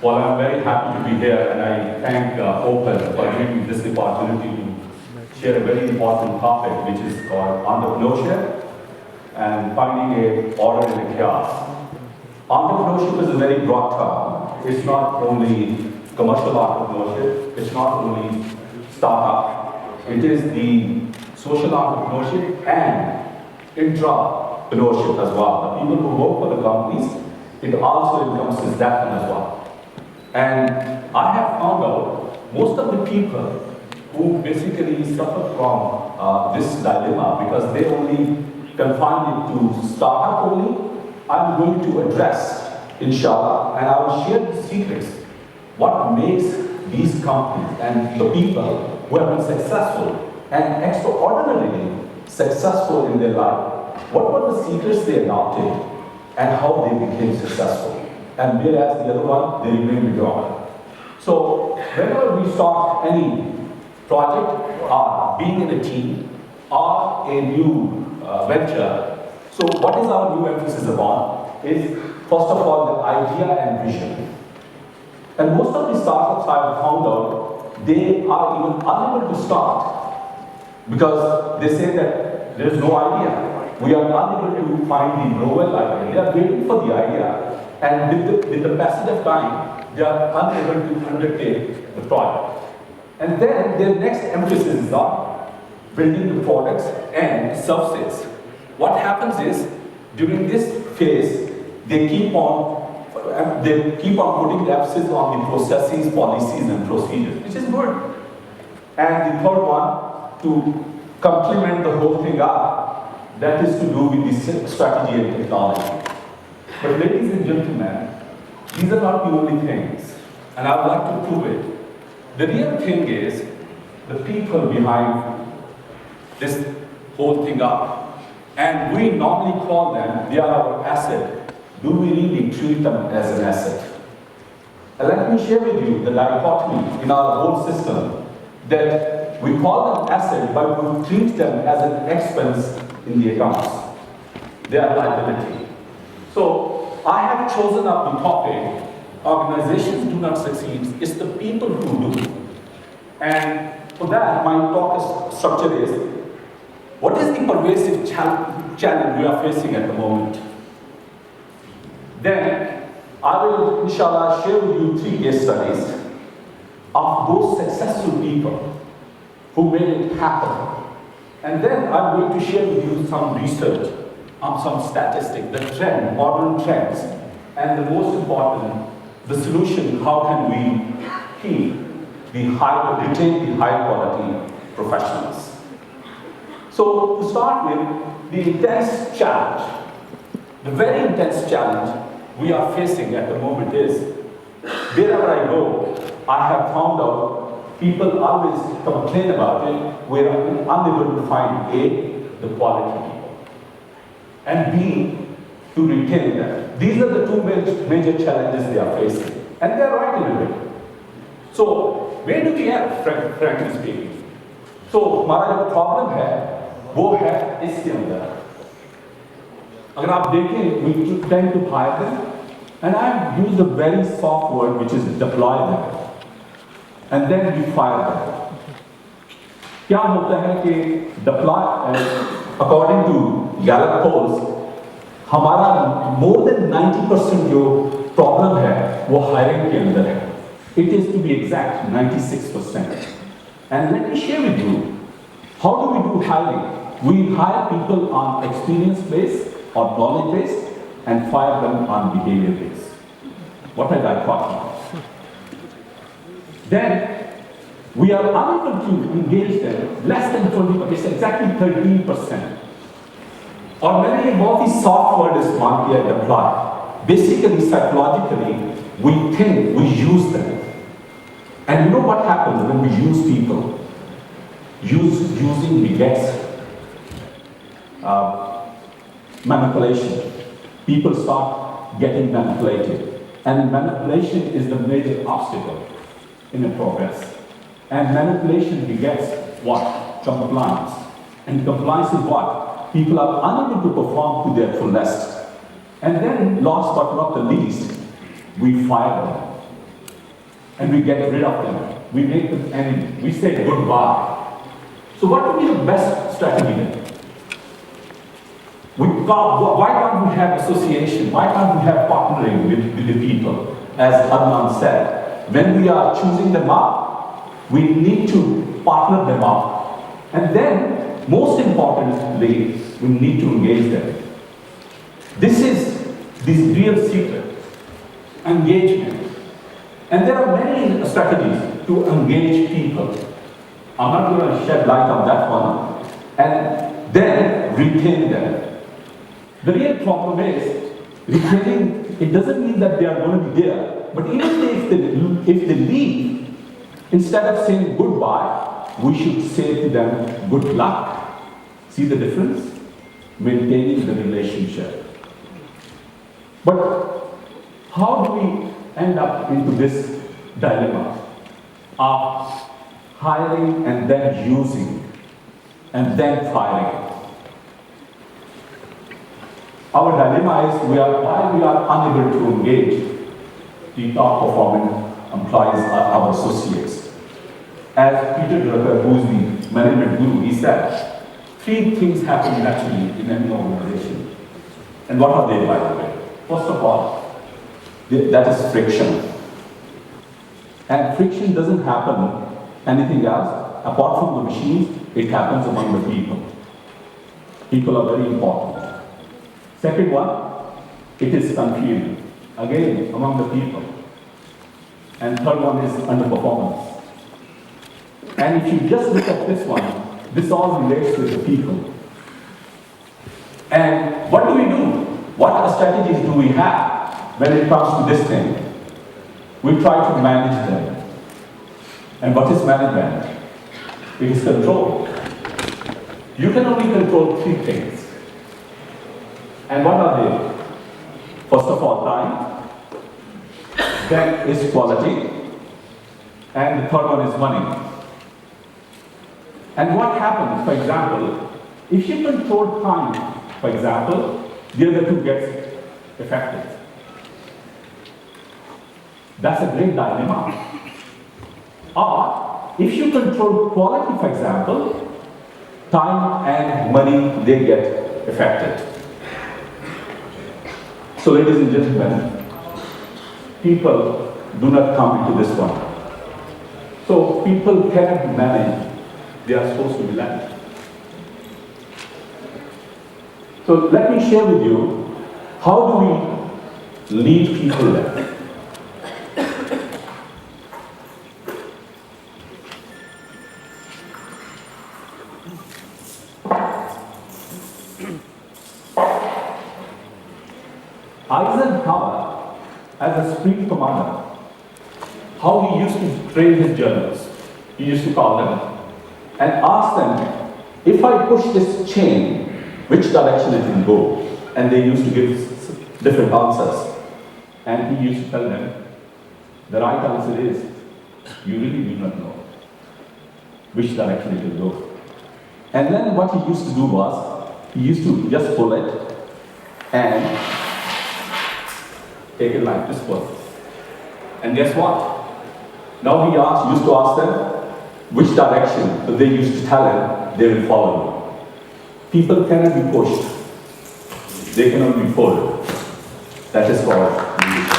Well, I'm very happy to be here, and I thank Open for giving me this opportunity to share a very important topic, which is called entrepreneurship and finding a order in a chaos. Entrepreneurship is a very broad term. It's not only commercial entrepreneurship, it's not only startup, it is the social entrepreneurship and intrapreneurship as well. The people who work for the companies, it also encompasses that one as well. And I have found out most of the people who basically suffer from this dilemma because they only confine it to startup only, I'm going to address, inshallah, and I will share the secrets, what makes these companies and the people who have been successful and extraordinarily successful in their life, what were the secrets they adopted and how they became successful. And whereas the other one, they remain mediocre. So whenever we start any project, being in a team, or a new venture, so what is our new emphasis upon is, first of all, the idea and vision. And most of the startups I have found out, they are even unable to start because they say that there is no idea. We are unable to find the novel idea. They are waiting for the idea. And with the passage of time, they are unable to undertake the project. And then their next emphasis is on building the products and services. What happens is, during this phase, they keep on putting the emphasis on the processes, policies, and procedures, which is good. And the third one, to complement the whole thing up, that is to do with the strategy and technology. But ladies and gentlemen, these are not the only things, and I would like to prove it. The real thing is the people behind this whole thing up. And we normally call them, they are our asset. Do we really treat them as an asset? And let me share with you the dichotomy in our whole system, that we call them asset, but we treat them as an expense in the accounts. They are liability. So I have chosen up the topic, organizations do not succeed, it's the people who do. And for that, my talk structure is, what is the pervasive challenge we are facing at the moment? Then, I will, inshallah, share with you 3 case studies of those successful people who made it happen. And then I'm going to share with you some research on some statistics, the trend, modern trends, and the most important, the solution, how can we keep retain the high quality professionals. So to start with, the intense challenge, the very intense challenge we are facing at the moment is, wherever I go, I have found out people always complain about it, we are unable to find A, the quality people, and B, to retain them. These are the 2 major challenges they are facing, and they are right in a way. So where do we have, frankly speaking? So हमारा जो problem है, वो है इसके अंदर. अगर आप देखें, we tend to hire them, and I have used a very soft word, which is deploy them, and then we fire them. क्या होता है कि deploy, according to Gallup polls, हमारा more than 90% जो problem है, वो hiring के अंदर है. It is, to be exact, 96%. And let me share with you, how do we do hiring? We hire people on experience base or knowledge base and fire them on behavior base. What a dichotomy. Then, we are unable to engage them less than 20%, it's exactly 13%. और मैंने ये बहुत ही soft word इस्तेमाल किया, deploy. Basically, psychologically, we think we use them. And you know what happens when we use people? Using begets manipulation. People start getting manipulated. And manipulation is the major obstacle in a progress. And manipulation begets what? Compliance. And compliance is what? People are unable to perform to their fullest. And then, last but not the least, we fire them. and we get rid of them. We make them enemy. We say goodbye. So what would be the best strategy then? Why can't we have association? Why can't we have partnering with the people? As Adnan said, when we are choosing them up, we need to partner them up. And then, most importantly, we need to engage them. This is the real secret, engagement. And there are many strategies to engage people. I'm not going to shed light on that one. And then retain them. The real problem is, retaining, it doesn't mean that they are going to be there, but even if they leave, instead of saying goodbye, we should say to them, good luck. See the difference? Maintaining the relationship. But how do we end up into this dilemma of hiring and then using and then firing? Our dilemma is why we are unable to engage the top performing employees, our associates. As Peter Drucker, who is the management guru, he said, 3 things happen naturally in any organization. And what are they, by the way? First of all, that is friction. And friction doesn't happen anything else. Apart from the machines, it happens among the people. People are very important. Second one, it is confusion. Again, among the people. And third one is underperformance. And if you just look at this one, this all relates with the people. And what do we do? What strategies do we have when it comes to this thing? We try to manage them. And what is management? It is control. You can only control 3 things. And what are they? First of all, time. Then is quality. And the third one is money. And what happens, for example, if you control time, for example, the other 2 gets affected. That's a great dilemma. Or, if you control quality, for example, time and money, they get affected. So, ladies and gentlemen, people do not come into this one. So, people cannot be managed, they are supposed to be led. So, let me share with you, how do we lead people there? Eisenhower, as a supreme commander, how he used to train his generals. He used to call them and ask them, if I push this chain, which direction it will go? And they used to give different answers. And he used to tell them, the right answer is, you really do not know which direction it will go. And then what he used to do was, he used to just pull it and take it like this one. And guess what? Now he used to ask them which direction, so they used to tell him they will follow you. People cannot be pushed, they cannot be pulled. That is called leadership.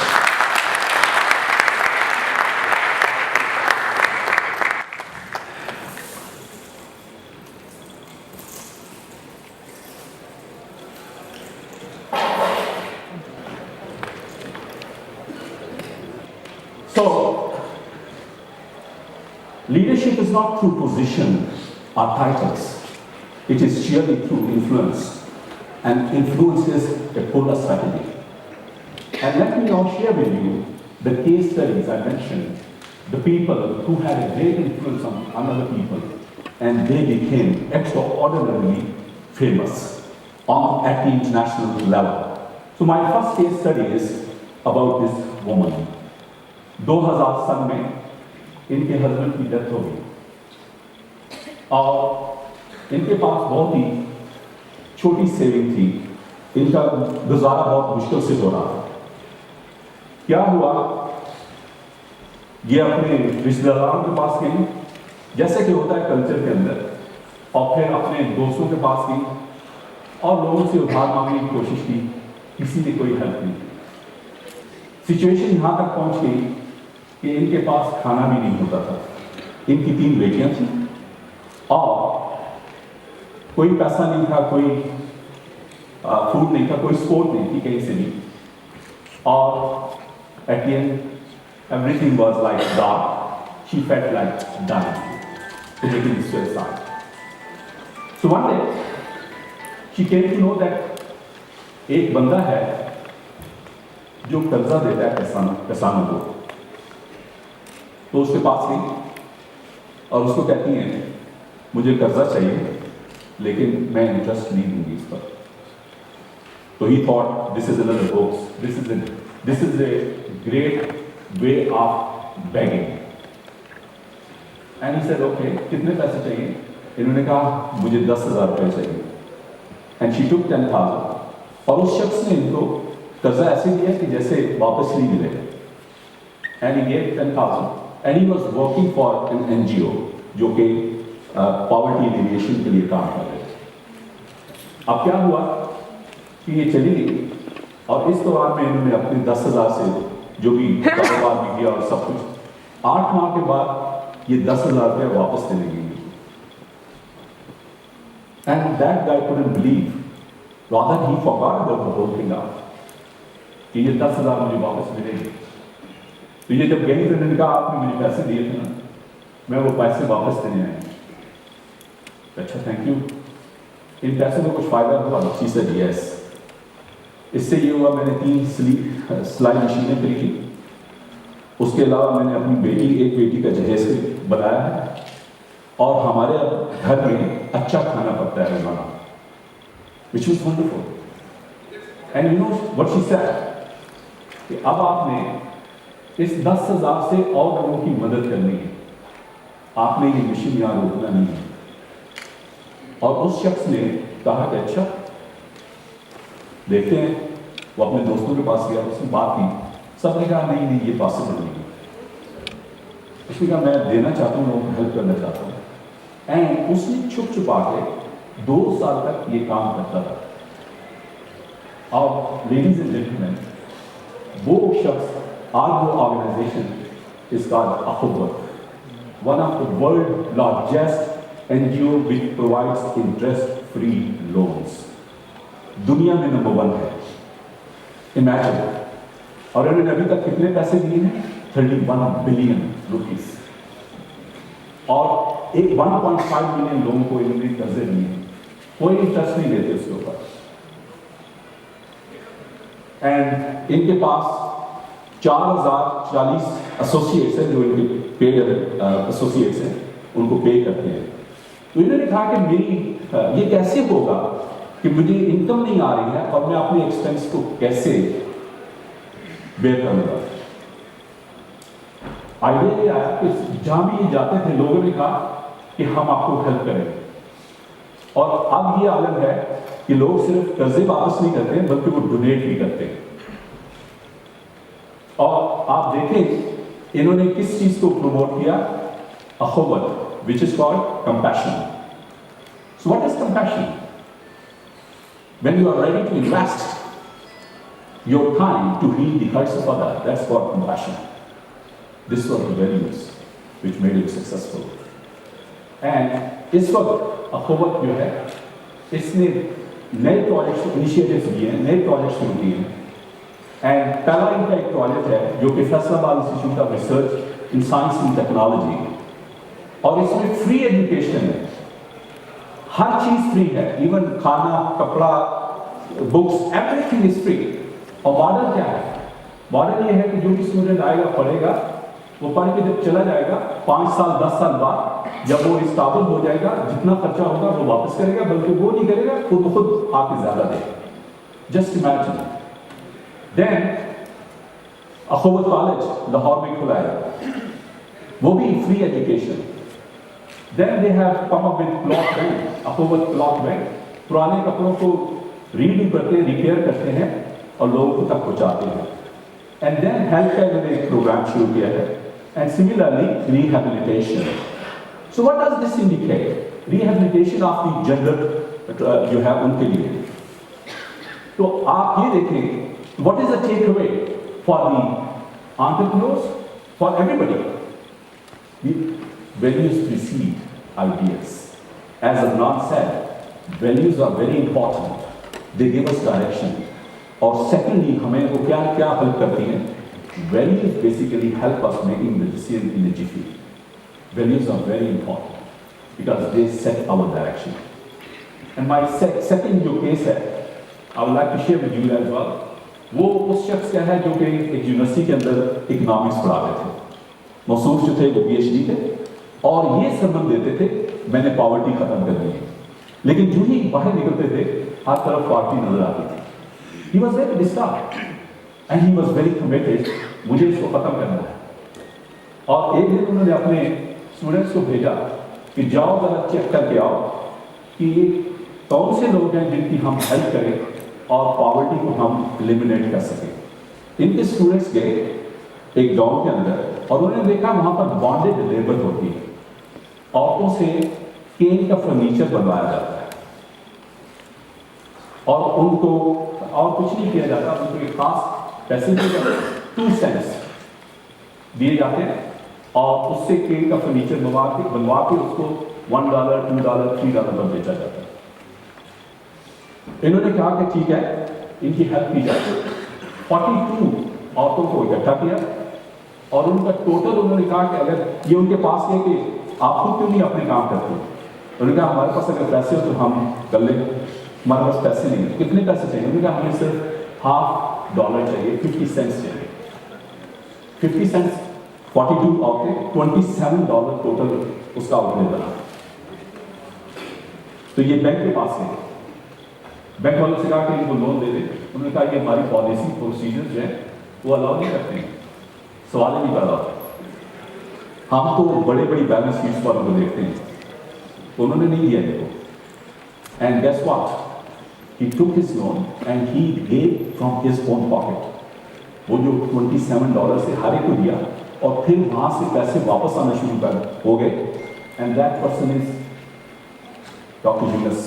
So, leadership is not through position or titles. It is sheerly through influence. And influence is a polar strategy. And let me now share with you the case studies I mentioned, the people who had a great influence on other people, and they became extraordinarily famous at the international level. So my first case study is about this woman. 2007 में इनके husband की death हो गई और इनके पास बहुत ही छोटी saving थी, इनका गुजारा बहुत मुश्किल से हो रहा था। क्या हुआ, ये अपने रिश्तेदारों के पास गई, जैसे कि होता है कल्चर के अंदर, और फिर अपने दोस्तों के पास गई और लोगों से उधार मांगने की कोशिश की, किसी ने कोई हेल्प नहीं की। सिचुएशन यहाँ तक पहुँच गई कि इनके पास खाना भी नहीं होता था। इनकी 3 बेटियां थी और कोई पैसा नहीं था, कोई फूड नहीं था, कोई सपोर्ट नहीं थी कहीं से भी, और at the end everything was like dark. She felt like dying, committing suicide. So one day, she came to know that एक बंदा है जो कर्जा देता है किसानों को। तो उसके पास गई और उसको कहती है मुझे कर्जा चाहिए लेकिन मैं इंटरेस्ट नहीं दूंगी इस पर। तो he thought this is another hoax. This is a great way of begging. And he said, okay, कितने पैसे चाहिए? इन्होंने कहा मुझे 10,000 रुपये चाहिए। And she took 10,000 और उस शख्स ने इनको कर्जा ऐसे दिया कि जैसे वापस नहीं मिलेगा। And he gave 10,000 and he was working for an NGO जो कि पॉवर्टी एलिविएशन के लिए काम कर रहे थे। अब क्या हुआ कि ये चली गई और इस दौरान में इन्होंने अपने 10,000 से जो भी कारोबार भी किया और सब कुछ, 8 माह के बाद ये 10,000 रुपये वापस चले गई। And that guy couldn't believe, rather he forgot about the whole thing कि ये 10,000 मुझे वापस मिलेंगे। तो ये जब गई तो इन्होंने कहा आपने मुझे पैसे दिए थे ना, मैं वो पैसे वापस देने आए। अच्छा थैंक यू, इन पैसों में कुछ फायदा हुआ? She said yes। इससे ये हुआ मैंने 3 सिलाई मशीनें खरीदी, उसके अलावा मैंने अपनी एक बेटी का जहेज बनाया है और हमारे घर में अच्छा खाना पकता है रोजाना, which was wonderful। And you know what she said कि अब आपने इस 10,000 से और लोगों की मदद करनी है, आपने ये मिशन यहाँ रोकना नहीं है। और उस शख्स ने कहा कि अच्छा देखते हैं। वो अपने दोस्तों के पास गया, उसने बात की, सबने कहा नहीं नहीं ये पॉसिबल नहीं है। उसने कहा मैं देना चाहता हूँ, लोगों को हेल्प करना चाहता हूँ। एंड उसने छुप छुपा के 2 साल तक ये काम करता था। और लेडीज एंड जेंटलमैन, वो शख्स आज वो organisation is called Akhuwat, one of the world largest NGO which provides interest free loans, दुनिया में नंबर 1 है। इमेजिन, और इन्होंने अभी तक कितने पैसे दिए हैं? 31 बिलियन रुपीस, और एक 1.5 मिलियन लोगों को इन्होंने कर्जे दिए हैं, कोई इंटरेस्ट नहीं लेते उसके ऊपर। एंड इनके पास 4,040 एसोसिएट्स हैं जो इनके पे एसोसिएट्स हैं, उनको पे करते हैं। तो इन्होंने कहा कि मेरी ये कैसे होगा कि मुझे इनकम नहीं आ रही है और मैं अपने एक्सपेंस को कैसे बेयर करूंगा। आइडिया ये आया कि जहां भी ये जाते थे लोगों ने कहा कि हम आपको हेल्प करेंगे। और अब ये आलम है कि लोग सिर्फ कर्जे वापस नहीं करते हैं बल्कि वो डोनेट भी करते हैं। और आप देखें इन्होंने किस चीज को प्रमोट किया? अखुवत, which is called compassion. So what is compassion? When you are ready to invest your time to heal the hurts of others, that's called compassion. This was the values which made him successful. And इस वक्त अखुवत जो है इसने नए projects initiatives लिए हैं, नए projects शुरू किए हैं। एंड पहला इनका एक प्रोजेक्ट है जो कि Faisalabad institute of research in science and technology, और इसमें फ्री एजुकेशन है, हर चीज फ्री है, इवन खाना, कपड़ा, बुक्स, एवरीथिंग इज फ्री। और मॉडल क्या है? मॉडल ये है कि जो भी स्टूडेंट आएगा पढ़ेगा, वो पढ़ के जब चला जाएगा 5 साल 10 साल बाद जब वो स्टेबल हो जाएगा, जितना खर्चा होगा वो वापस करेगा, बल्कि वो नहीं करेगा, खुद आके ज्यादा देगा। Just imagine. Then अखुवत college Lahore में खुला है, वो भी free education. Then they have come up with cloth bank, अखुवत cloth bank, पुराने कपड़ों को रीडू करते हैं, रिपेयर करते हैं और लोगों को तक पहुंचाते हैं। एंड देन हेल्थ का इन्होंने एक प्रोग्राम शुरू किया है and similarly rehabilitation. So what does this indicate? Rehabilitation of the gender you have उनके लिए. तो आप ये देखें, what is the takeaway for the entrepreneurs, for everybody? The values precede ideas. As Adnan said, values are very important. They give us direction. और secondly, हमें वो क्या help करती हैं? Values basically help us making the decision in a jiffy. Values are very important because they set our direction. And my second जो case है, I would like to share with you as well. वो उस शख्स का है जो कि एक यूनिवर्सिटी के अंदर इकोनॉमिक्स पढ़ाते थे. मौसूफ जो थे वो PhD थे और ये सरमन देते थे मैंने पॉवर्टी खत्म करनी है. लेकिन जो ही बाहर निकलते थे हर तरफ पॉवर्टी नजर आती थी. He was very disturbed and he was very committed. मुझे इसको खत्म करना है. और एक दिन उन्होंने अपने स्टूडेंट्स को भेजा कि जाओ जरा चेक करके आओ कि कौन से लोग हैं जिनकी हम हेल्प करें और पॉवर्टी को हम एलिमिनेट कर सकें. इनके स्टूडेंट्स गए एक गांव के अंदर और उन्होंने देखा वहां पर बॉन्डेड लेबर होती है. औरतों से केन का फर्नीचर बनवाया जाता है और उनको और कुछ नहीं किया जाता. उनको एक खास पैसे दिए जाते हैं, 2 cents दिए जाते हैं और उससे केन का फर्नीचर बनवा के उसको $1, $2, $3 पर बेचा जाता है. इन्होंने कहा कि ठीक है इनकी हेल्प की जाए. 42 औरतों को इकट्ठा किया और उनका टोटल उन्होंने कहा कि अगर ये उनके पास है कि आप खुद क्यों नहीं अपने काम करते. उन्होंने कहा हमारे पास अगर पैसे हो तो हम कर लेंगे. हमारे पास पैसे नहीं है. कितने पैसे चाहिए? उन्होंने कहा हमें सिर्फ $0.50 चाहिए, 50 cents चाहिए. 50 cents 42 औरतें, $27 टोटल उसका आउटले बना. तो ये बैंक के पास है. बैंक वालों से कहा कि इनको लोन दे दे. उन्होंने कहा कि हमारी पॉलिसी प्रोसीजर जो है वो अलाउ नहीं करते हैं. सवाल ही नहीं पैदा होता. हम तो बड़े बड़ी बैलेंस शीट्स वालों को देखते हैं. उन्होंने नहीं दिया इनको. And guess what? He took his loan and he gave from his own pocket. वो जो $27 से हर एक को दिया और फिर वहां से पैसे वापस आना शुरू हो गए. And that person is Dr. Julius,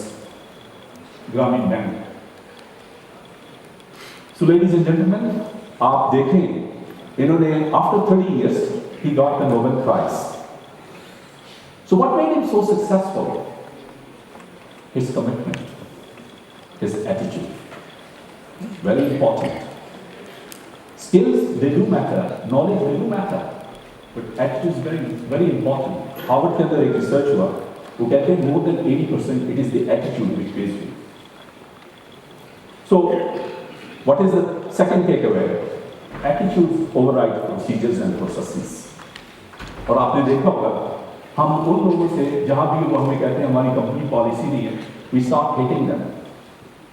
ग्रामीण bank. So ladies and gentlemen, आप देखें इन्होंने after 30 years he got the Nobel Prize. So what made him so successful? His commitment, his attitude, very important. Skills, they do matter, knowledge, they do matter, but attitude is very, very important. Harvard के अंदर एक research हुआ, वो कहते हैं more than 80% it is the attitude which pays you. So, what is the second takeaway? Attitudes override procedures and processes. और आपने देखा होगा हम उन लोगों से जहां भी वो हमें कहते हैं हमारी कंपनी पॉलिसी नहीं है, we start hating them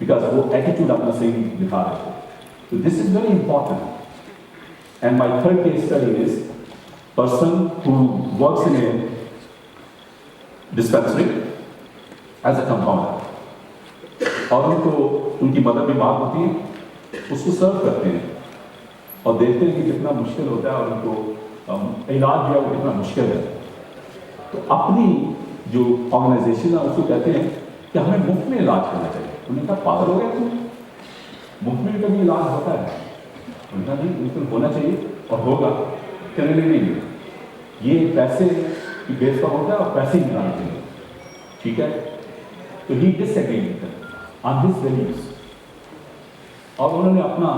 because वो एटीट्यूड अपना सही दिखा रहे थे. So this is very important. And my third case study is person who works in a dispensary as a compounder. और उनको उनकी मदर बीमार होती है, उसको सर्व करते हैं और देखते हैं कि कितना मुश्किल होता है और उनको इलाज जो है वो कितना मुश्किल है. तो अपनी जो ऑर्गेनाइजेशन है उसको कहते हैं कि हमें मुफ्त में इलाज करना चाहिए. उन्होंने कहा पागल हो गया तुम, मुफ्त में कभी इलाज होता है? उन्होंने कहा नहीं बिल्कुल होना चाहिए और होगा. कहने नहीं ये पैसे की बेस पर होता है और पैसे ही निकालने चाहिए. ठीक है. तो ही डिसएग्री ऑन हिज वैल्यूज और उन्होंने अपना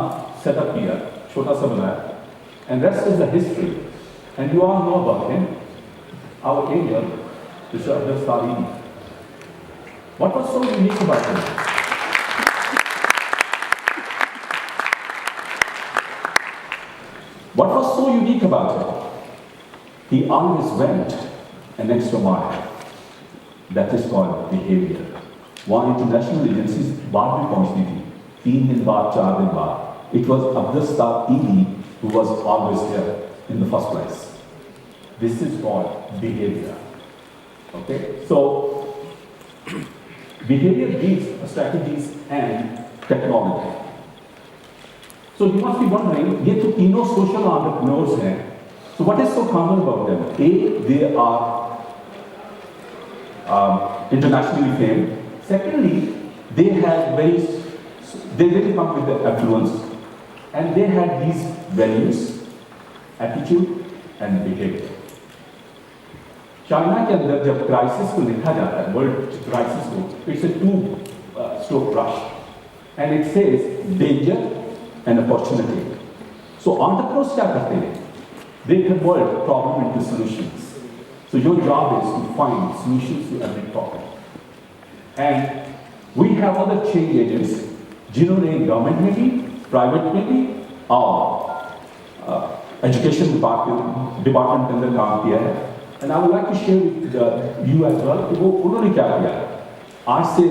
सेटअप किया, छोटा सा बनाया. And rest is the history and you all know about him. Our angel, Mr. Abdul Salim. What was so unique about him? What was so unique about him? He always went an extra mile. That is called behavior. वहाँ international agencies बाद में पहुँचती थी, 3 दिन बाद, 4 दिन बाद. It was Abdul Salim who was always there in the first place. This is called behavior. Okay? So, behavior gives strategies and technology. So, you must be wondering, ये तो तीनों social entrepreneurs हैं, So what is so common about them? A, they are internationally famed. Secondly, they really come with the affluence, and they had these values, attitude and behavior. China के अंदर जब crisis को लिखा जाता है, world crisis को, it's a two-stroke brush, and it says danger and opportunity. So entrepreneurs क्या करते हैं? They convert problem into solutions. So your job is to find solutions to every problem. And we have other change agents, जिन्होंने government में भी, private में भी और education department के अंदर काम किया है. And I would like to share with you as well कि वो उन्होंने क्या किया. आज से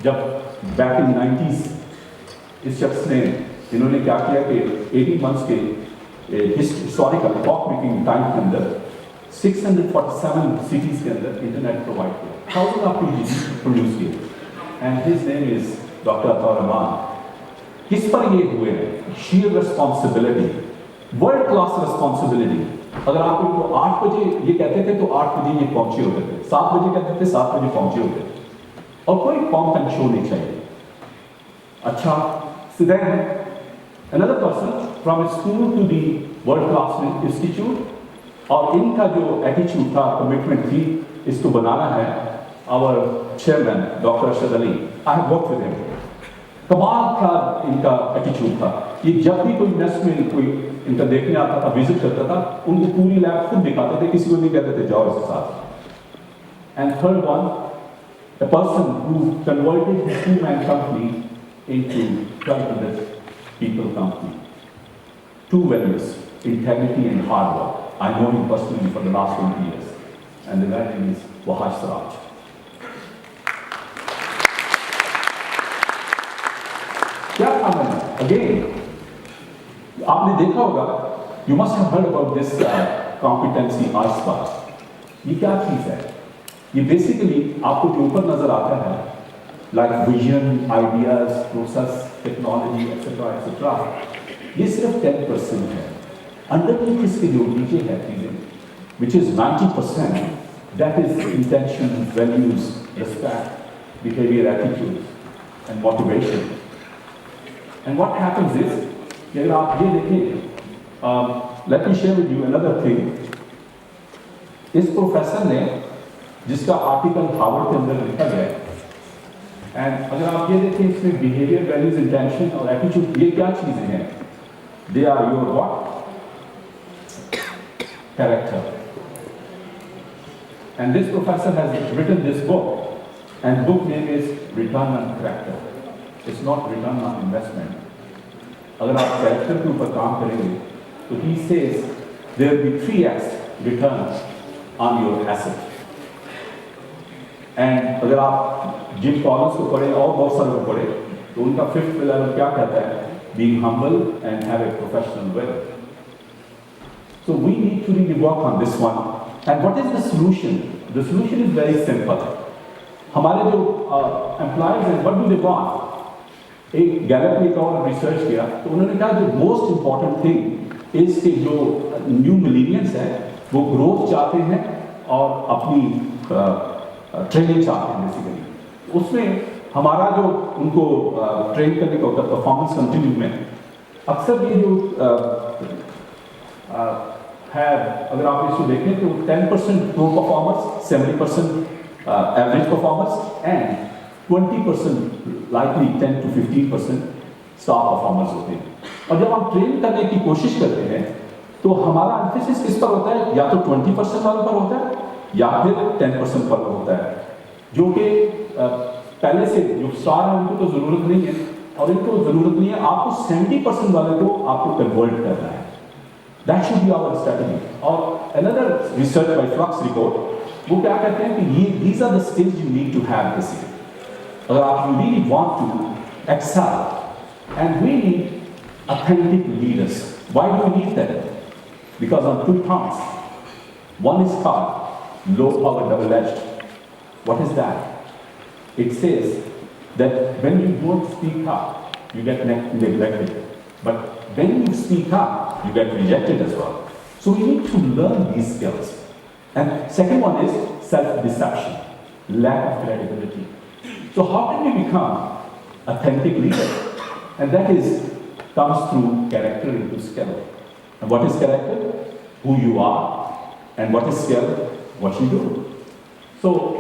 जब बैक इन 90s इस शख्स ने इन्होंने क्या किया कि 18 months के हिस्टोरिकल क्लॉक मेकिंग टाइम के अंदर 647 cities के अंदर इंटरनेट प्रोवाइड किया, thousands of PGs प्रोड्यूस किए. And his name is Dr. Rahman. किस पर ये हुए हैं? Sheer responsibility, world class responsibility. अगर आप इनको 8 बजे ये कहते थे तो 8 बजे ये पहुंचे होते थे, 7 बजे कहते थे 7 बजे पहुंचे होते थे, और कोई पंप एंड शो नहीं चाहिए. अच्छा, so then another person from school to the world class institute, और इनका जो एटीट्यूड था, कमिटमेंट थी, इसको बनाना है. Our chairman doctor Arshad Ali, I have worked with him. कमाल का इनका एटीट्यूड था. ये जब भी कोई नेस्ट में कोई इनका देखने आता था, विजिट करता था, उनको पूरी लैब खुद दिखाते थे, किसी को नहीं कहते थे जाओ इसके साथ. And third one, a person who converted his two-man company into 1,200 people company. Two values, integrity and hard work. I know him personally for the last 20 years. And the guy name is Wahash Saraj. क्या काम है? Again, आपने देखा होगा, you must have heard about this competency ISPA. ये क्या चीज़ है? ये बेसिकली आपको जो ऊपर नजर आता है, like vision, ideas, process, technology, etc., ये सिर्फ 10% है. Underneath इसके जो नीचे है चीजें, which is 90%, that is intention, values, respect, behavior, attitude, and motivation. And what happens is, अगर आप ये देखें, let me share with you another thing. इस प्रोफेसर ने जिसका आर्टिकल हार्वर्ड के अंदर लिखा गया है, एंड अगर आप ये देखें इसमें बिहेवियर, वैल्यूज, इंटेंशन और एटीट्यूड, ये क्या चीजें हैं? They are your what? Character. And this professor has written this book, and book name is Return on Character. It's not return on investment. अगर आप character के ऊपर काम करेंगे, तो he says there will be 3x return on your asset. And अगर आप gym callers को पढ़े और बहुत सारे को पढ़े, तो उनका 5th pillar क्या कहता है? Being humble and have a professional way. So we need to really work on this one. And what is the solution? The solution is very simple. हमारे जो employees हैं, what do they want? एक Gallup ने और research किया, तो उन्होंने कहा जो most important thing is कि जो new millennials हैं, वो growth चाहते हैं और अपनी ट्रेनिंग चाहते हैं बेसिकली. उसमें हमारा जो उनको ट्रेन करने का होता है परफॉर्मेंस कंटिन्यू में, अक्सर ये जो है, अगर आप इसको देखें तो 10% pro performers, 70% average performers and 20% likely 10 to 15% star performers होते हैं. और जब हम ट्रेन करने की कोशिश करते हैं तो हमारा एम्फेसिस किस पर होता है? या तो 20% वाले पर होता है या फिर 10% पर होता है, जो कि पहले से जो स्टार है उनको तो जरूरत नहीं है, और इनको जरूरत नहीं है, आपको 70% वाले को आपको कन्वर्ट करना है. That should be our strategy. और another research by Flux report, वो क्या कहते हैं कि ये these are the skills you need to have basically. अगर आप you really want to excel, and we need authentic leaders. Why do we need that? Because on 2 fronts. One is called low power double edged. What is that? It says that when you don't speak up, you get neglected. But when you speak up, you get rejected as well. So we need to learn these skills. And second one is self-deception, lack of credibility. So how can we become authentic leaders? And that comes through character into skill. And what is character? Who you are. And what is skill? What you do. So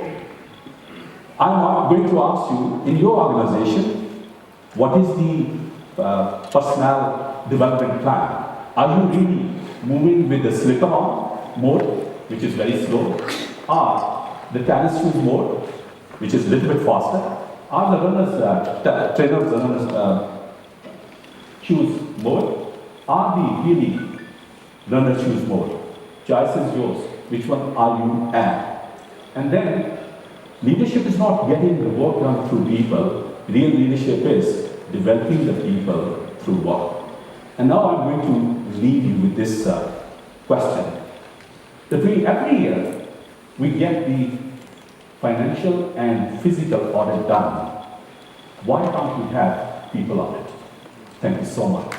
I'm going to ask you, in your organization, what is the personnel development plan? Are you really moving with the slip-on mode, which is very slow, or the tennis shoes mode, which is a little bit faster, or the trainers shoes mode, or the really learner shoes mode? Choice is yours. Which one are you at? And then, leadership is not getting the work done through people. Real leadership is developing the people through work. And now I'm going to leave you with this question. That every year, we get the financial and physical audit done. Why can't we have people audit? Thank you so much.